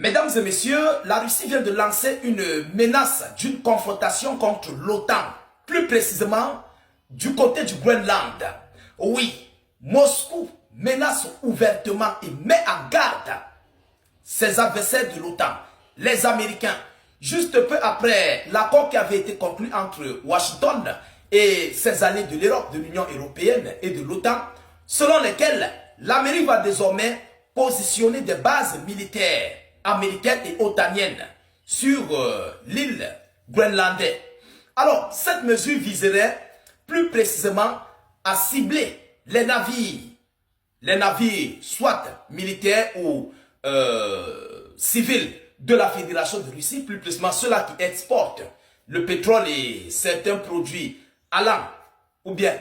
Mesdames et messieurs, la Russie vient de lancer une menace d'une confrontation contre l'OTAN, plus précisément du côté du Groenland. Oui, Moscou menace ouvertement et met en garde ses adversaires de l'OTAN, les Américains, juste peu après l'accord qui avait été conclu entre Washington et ses alliés de l'Europe, de l'Union européenne et de l'OTAN, selon lesquels l'Amérique va désormais positionner des bases militaires américaines et otaniennes sur l'île groenlandaise. Alors, cette mesure viserait plus précisément à cibler les navires soit militaires ou civils de la Fédération de Russie, plus précisément ceux-là qui exportent le pétrole et certains produits allant ou bien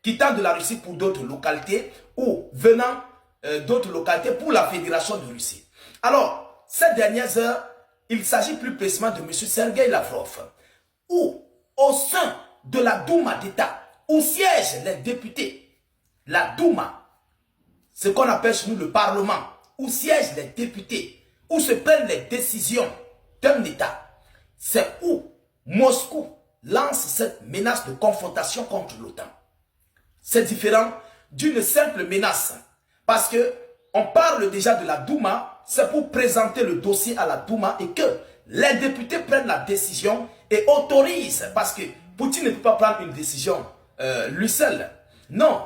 quittant de la Russie pour d'autres localités ou venant d'autres localités pour la Fédération de Russie. Alors, ces dernières heures, il s'agit plus précisément de M. Sergueï Lavrov, où au sein de la Douma d'État, où siègent les députés, la Douma, ce qu'on appelle chez nous le Parlement, où siègent les députés, où se prennent les décisions d'un État, c'est où Moscou lance cette menace de confrontation contre l'OTAN. C'est différent d'une simple menace, parce que on parle déjà de la Douma, c'est pour présenter le dossier à la Douma et que les députés prennent la décision et autorisent, parce que Poutine ne peut pas prendre une décision lui seul. Non,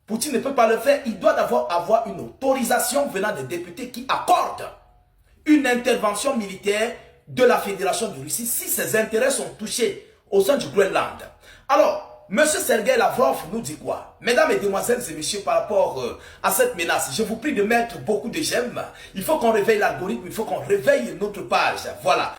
Poutine ne peut pas le faire, il doit avoir une autorisation venant des députés qui accordent une intervention militaire de la Fédération de Russie si ses intérêts sont touchés au sein du Groenland. Alors, M. Sergueï Lavrov nous dit quoi? Mesdames, Mesdemoiselles et messieurs, par rapport à cette menace, je vous prie de mettre beaucoup de j'aime. Il faut qu'on réveille l'algorithme, il faut qu'on réveille notre page. Voilà.